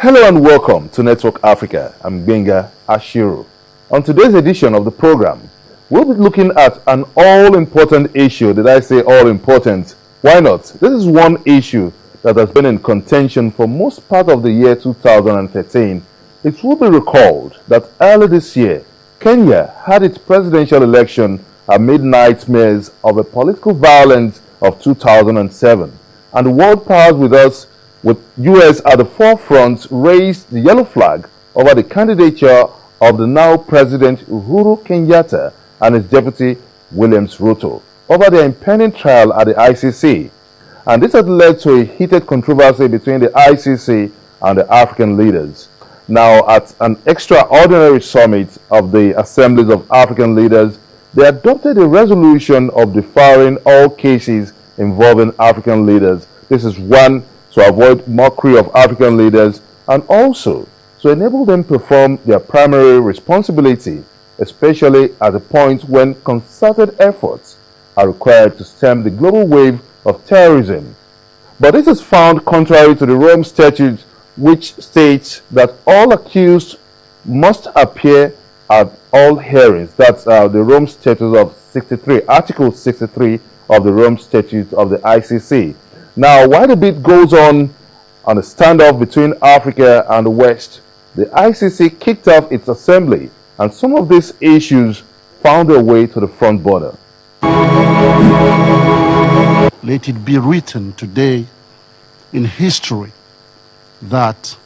Hello and welcome to Network Africa. I'm Benga Ashiru. On today's edition of the program, we'll be looking at an all-important issue. Did I say all-important? Why not? This is one issue that has been in contention for most part of the year 2013. It will be recalled that early this year, Kenya had its presidential election amid nightmares of a political violence of 2007. And the world powers with us, with US at the forefront, raised the yellow flag over the candidature of the now President Uhuru Kenyatta and his deputy Williams Ruto over their impending trial at the ICC. And this has led to a heated controversy between the ICC and the African leaders. Now, at an extraordinary summit of the Assemblies of African Leaders, they adopted a resolution of deferring all cases involving African leaders. This is one, to avoid mockery of African leaders, and also to enable them perform their primary responsibility, especially at a point when concerted efforts are required to stem the global wave of terrorism. But this is found contrary to the Rome Statute, which states that all accused must appear at all hearings. That's the Rome Statute of 63, Article 63 of the Rome Statute of the ICC. Now, while the beat goes on the standoff between Africa and the West, the ICC kicked off its assembly, and some of these issues found their way to the front border. Let it be written today in history that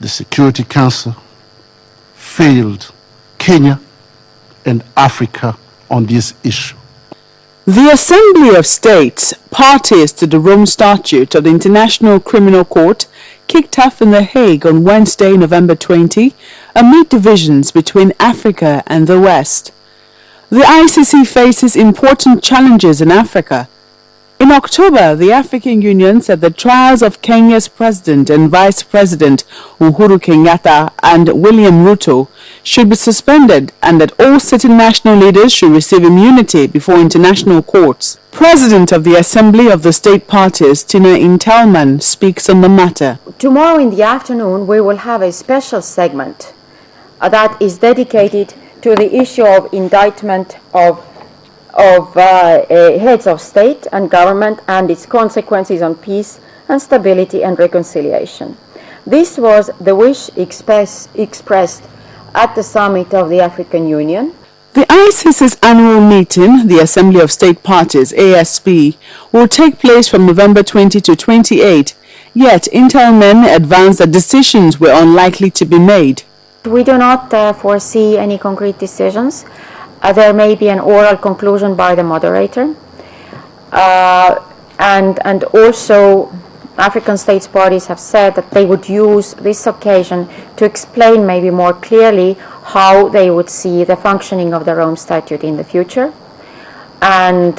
the Security Council failed Kenya and Africa on this issue. The Assembly of States, parties to the Rome Statute of the International Criminal Court, kicked off in The Hague on Wednesday, November 20, amid divisions between Africa and the West. The ICC faces important challenges in Africa. In October, the African Union said the trials of Kenya's President and Vice President Uhuru Kenyatta and William Ruto should be suspended and that all sitting national leaders should receive immunity before international courts. President of the Assembly of the State Parties, Tina Intelman, speaks on the matter. Tomorrow in the afternoon, we will have a special segment that is dedicated to the issue of indictment of heads of state and government and its consequences on peace and stability and reconciliation. This was the wish expressed at the summit of the African Union. The ICC's annual meeting, the Assembly of State Parties, ASP, will take place from November 20 to 28, yet Intelmen advanced that decisions were unlikely to be made. We do not foresee any concrete decisions. There may be an oral conclusion by the moderator, and also African states parties have said that they would use this occasion to explain maybe more clearly how they would see the functioning of the Rome Statute in the future, and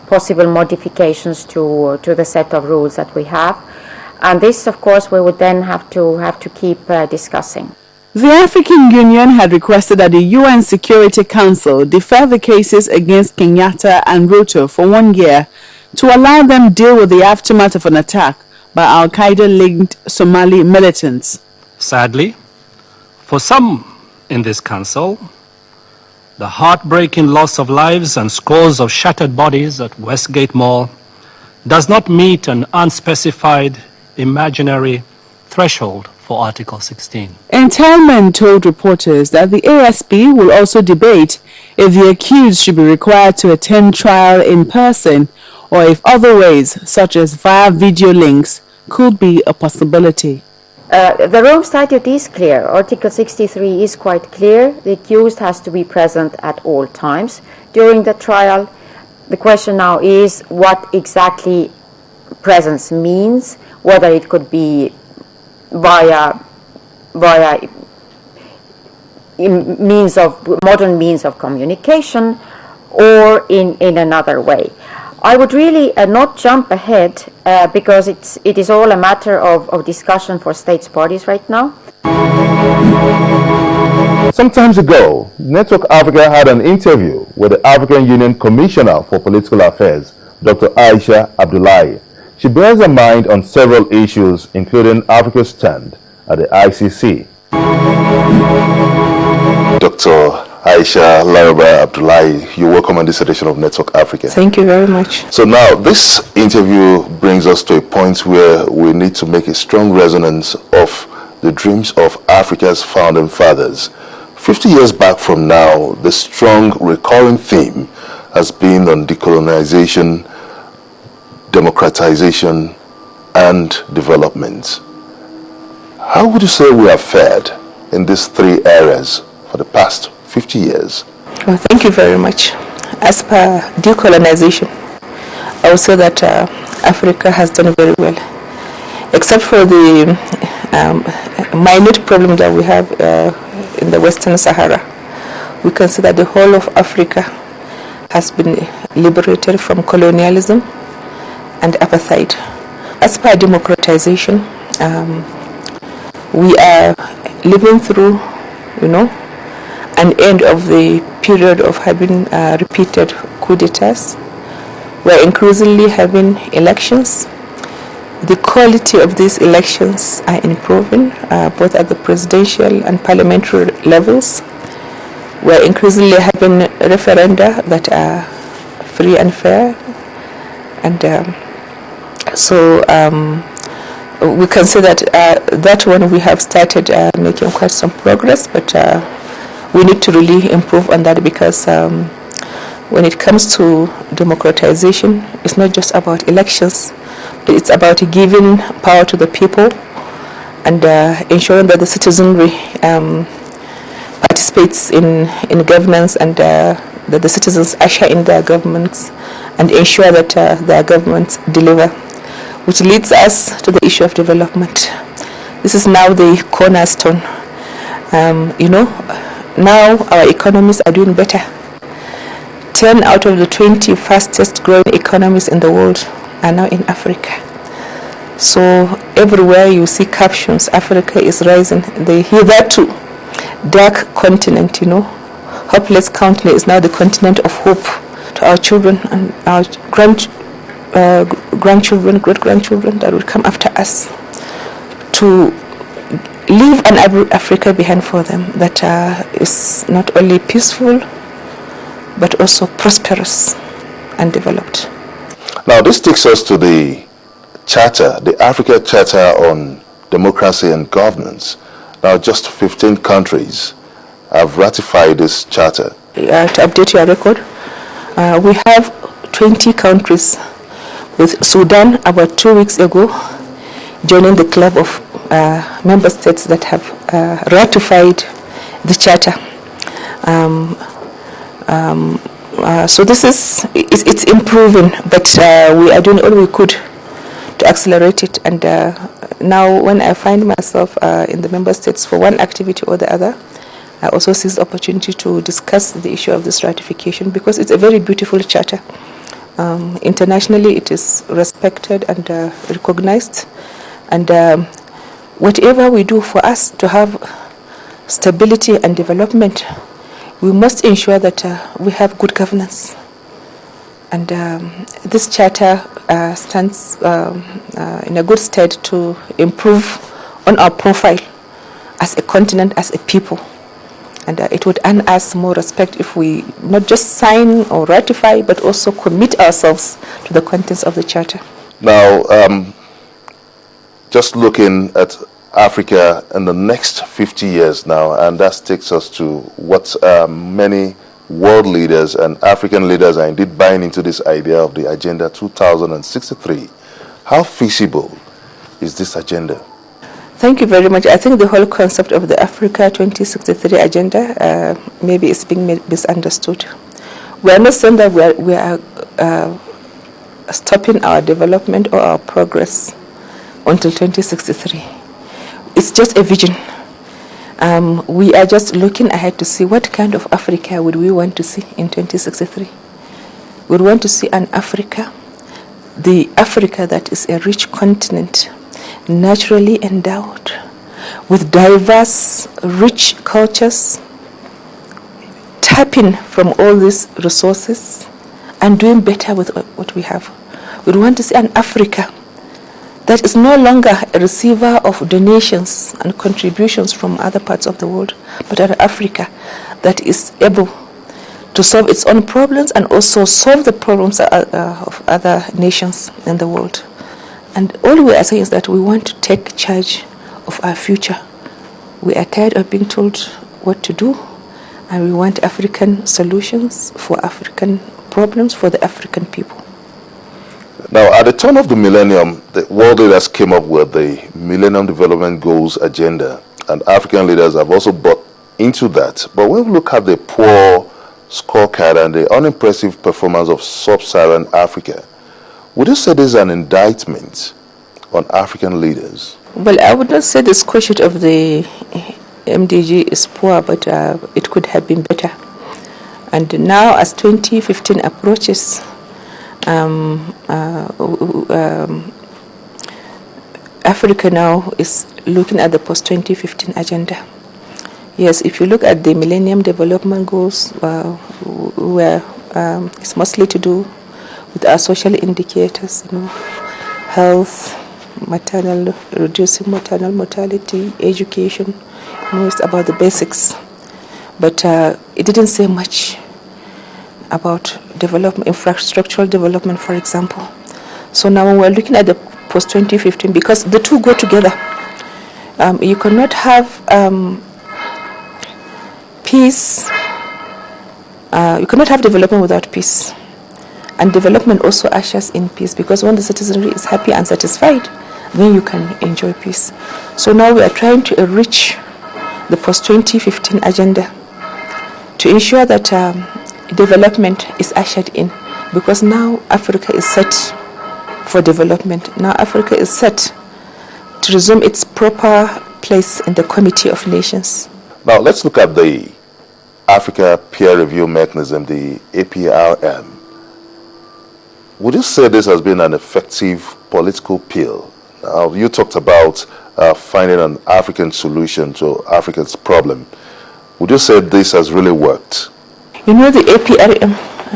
possible modifications to the set of rules that we have. And this, of course, we would then have to keep discussing. The African Union had requested that the UN Security Council defer the cases against Kenyatta and Ruto for 1 year to allow them deal with the aftermath of an attack by Al-Qaeda-linked Somali militants. Sadly, for some in this council, the heartbreaking loss of lives and scores of shattered bodies at Westgate Mall does not meet an unspecified imaginary threshold for Article 16. Intelmen told reporters that the ASP will also debate if the accused should be required to attend trial in person or if other ways, such as via video links, could be a possibility. The Rome Statute is clear. Article 63 is quite clear. The accused has to be present at all times during the trial. The question now is what exactly presence means, whether it could be via modern means of communication or in another way. I would really not jump ahead because it is all a matter of discussion for states parties right now. Some time ago, Network Africa had an interview with the African Union Commissioner for Political Affairs, Dr. Aisha Abdullahi. She bears her mind on several issues, including Africa's stand at the ICC. Dr. Aisha Laraba Abdullahi, you're welcome on this edition of Network Africa. Thank you very much. So now, this interview brings us to a point where we need to make a strong resonance of the dreams of Africa's founding fathers. 50 years back from now, the strong recurring theme has been on decolonization, democratization, and development. How would you say we have fared in these three areas for the past 50 years? Well, thank you very much. As per decolonization, I would say that Africa has done very well, except for the minute problem that we have in the Western Sahara. We can see that the whole of Africa has been liberated from colonialism and apartheid. As per democratization, we are living through, an end of the period of having repeated coup d'etats. We're increasingly having elections. The quality of these elections are improving, both at the presidential and parliamentary levels. We're increasingly having referenda that are free and fair. And so we can say that that one we have started making quite some progress, but we need to really improve on that, because when it comes to democratization, it's not just about elections, but it's about giving power to the people and ensuring that the citizenry participates in governance, and that the citizens usher in their governments and ensure that their governments deliver, which leads us to the issue of development. This is now the cornerstone. Now our economies are doing better. 10 out of the 20 fastest growing economies in the world are now in Africa. So everywhere you see captions, Africa is rising. The hitherto dark continent, hopeless continent, is now the continent of hope to our children and our grandchildren, great-grandchildren that will come after us, to leave an Africa behind for them that is not only peaceful but also prosperous and developed. Now this takes us to the Charter, the Africa Charter on Democracy and Governance. Now just 15 countries have ratified this charter. To update your record, we have 20 countries, with Sudan about 2 weeks ago joining the club of member states that have ratified the charter. So this is, it's improving, but we are doing all we could to accelerate it. And now when I find myself in the member states for one activity or the other, I also seize the opportunity to discuss the issue of this ratification, because it's a very beautiful charter. Internationally it is respected and recognized, and whatever we do for us to have stability and development, we must ensure that we have good governance. And this charter stands in a good stead to improve on our profile as a continent, as a people. And it would earn us more respect if we not just sign or ratify, but also commit ourselves to the contents of the charter. Now, just looking at Africa in the next 50 years now, and that takes us to what many world leaders and African leaders are indeed buying into this idea of the Agenda 2063. How feasible is this agenda? Thank you very much. I think the whole concept of the Africa 2063 agenda maybe is being misunderstood. We are not saying that we are stopping our development or our progress until 2063. It's just a vision. We are just looking ahead to see what kind of Africa would we want to see in 2063. We want to see an Africa, the Africa that is a rich continent, naturally endowed with diverse, rich cultures, tapping from all these resources and doing better with what we have. We want to see an Africa that is no longer a receiver of donations and contributions from other parts of the world, but an Africa that is able to solve its own problems and also solve the problems of other nations in the world. And all we are saying is that we want to take charge of our future. We are tired of being told what to do, and we want African solutions for African problems for the African people. Now, at the turn of the millennium, the world leaders came up with the Millennium Development Goals agenda, and African leaders have also bought into that. But when we look at the poor scorecard and the unimpressive performance of sub-Saharan Africa, would you say this is an indictment on African leaders? Well, I would not say the scorecard of the MDG is poor, but it could have been better. And now, as 2015 approaches, Africa now is looking at the post-2015 agenda. Yes, if you look at the Millennium Development Goals, where it's mostly to do with our social indicators, health, reducing maternal mortality, education, it's about the basics. But it didn't say much about development, infrastructural development, for example. So now when we're looking at the post-2015, because the two go together, you cannot have peace, you cannot have development without peace. And development also ushers in peace, because when the citizenry is happy and satisfied, then you can enjoy peace. So now we are trying to enrich the post-2015 agenda to ensure that development is ushered in, because now Africa is set for development. Now Africa is set to resume its proper place in the Committee of Nations. Now let's look at the Africa Peer Review Mechanism, the APRM. Would you say this has been an effective political pill? You talked about finding an African solution to Africa's problem. Would you say this has really worked? You know, the APRM,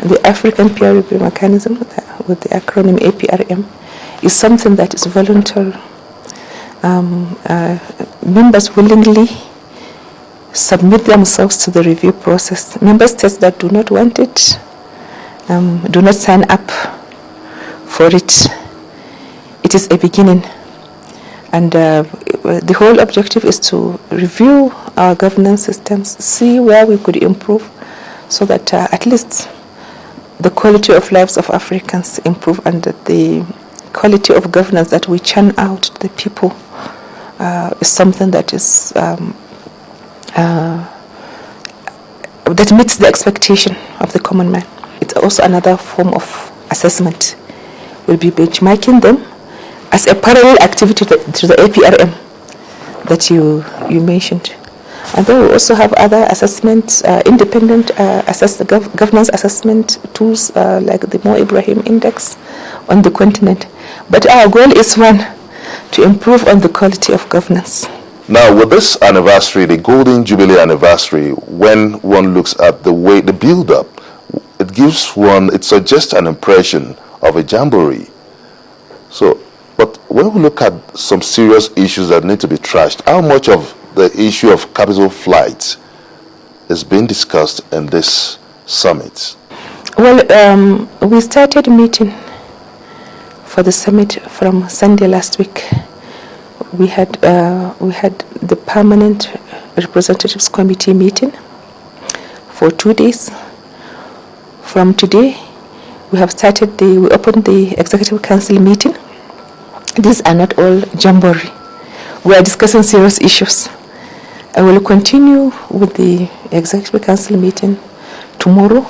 the African Peer Review Mechanism, with the acronym APRM, is something that is voluntary. Members willingly submit themselves to the review process. Member states that do not want it do not sign up for it. It is a beginning. And the whole objective is to review our governance systems, see where we could improve, so that at least the quality of lives of Africans improve, and that the quality of governance that we churn out to the people is something that is that meets the expectation of the common man. It's also another form of assessment. We'll be benchmarking them as a parallel activity to the APRM that you mentioned. And then we also have other assessments, independent governance assessment tools like the Mo Ibrahim Index on the continent. But our goal is one, to improve on the quality of governance. Now, with this anniversary, the Golden Jubilee anniversary, when one looks at the way, the build-up, it suggests an impression of a jamboree. So, but when we look at some serious issues that need to be trashed, how much of the issue of capital flight is being discussed in this summit? Well, we started meeting for the summit from Sunday last week. We had the Permanent Representatives Committee meeting for 2 days. From today, we opened the Executive Council meeting. These are not all jamboree. We are discussing serious issues. I will continue with the Executive Council meeting tomorrow.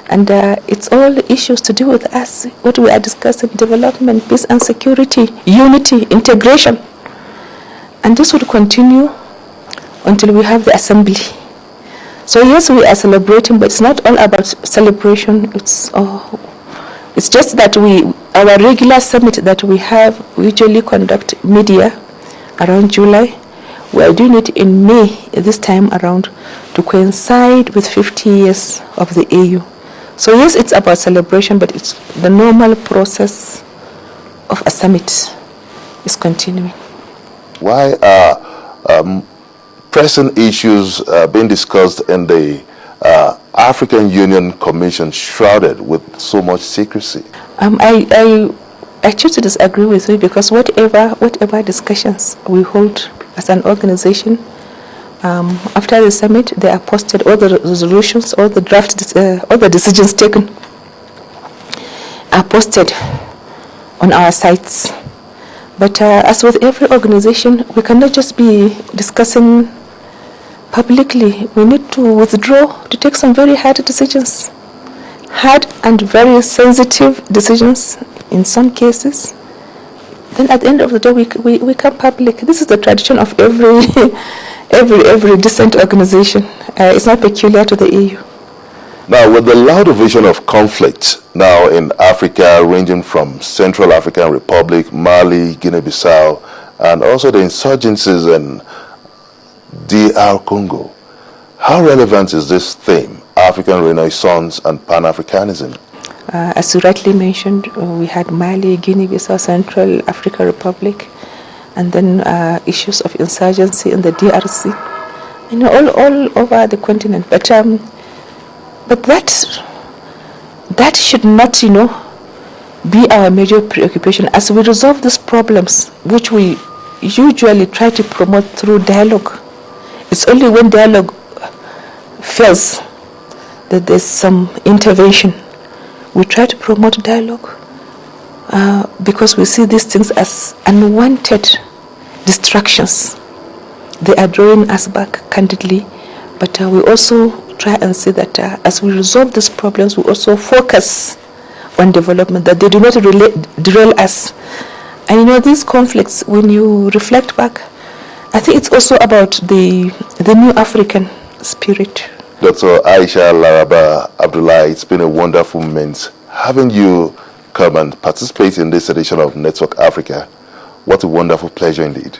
And it's all issues to do with us. What we are discussing: development, peace and security, unity, integration. And this will continue until we have the assembly. So yes, we are celebrating, but it's not all about celebration. It's just that our regular summit that we usually conduct mid-year around July. We are doing it in May this time around to coincide with 50 years of the AU. So yes, it's about celebration, but it's the normal process of a summit. is continuing. Why are pressing issues being discussed in the African Union Commission shrouded with so much secrecy? I choose to disagree with you because whatever discussions we hold as an organization, after the summit, they are posted, all the resolutions, all the drafts, all the decisions taken are posted on our sites. But as with every organization, we cannot just be discussing publicly. We need to withdraw to take some very hard decisions, hard and very sensitive decisions in some cases. Then at the end of the day, we come public. This is the tradition of every decent organization. It's not peculiar to the EU. Now, with the louder vision of conflict now in Africa, ranging from Central African Republic, Mali, Guinea-Bissau, and also the insurgencies in DR Congo, how relevant is this theme, African Renaissance and Pan-Africanism? As you rightly mentioned, we had Mali, Guinea-Bissau, Central African Republic, and then issues of insurgency in the DRC, all over the continent. But that should not, be our major preoccupation. As we resolve these problems, which we usually try to promote through dialogue, it's only when dialogue fails that there's some intervention. We try to promote dialogue because we see these things as unwanted distractions. They are drawing us back candidly, but we also try and see that as we resolve these problems, we also focus on development, that they do not derail us. And these conflicts, when you reflect back, I think it's also about the new African spirit. Dr. Aisha Laraba Abdullahi, it's been a wonderful moment having you come and participate in this edition of Network Africa. What a wonderful pleasure indeed.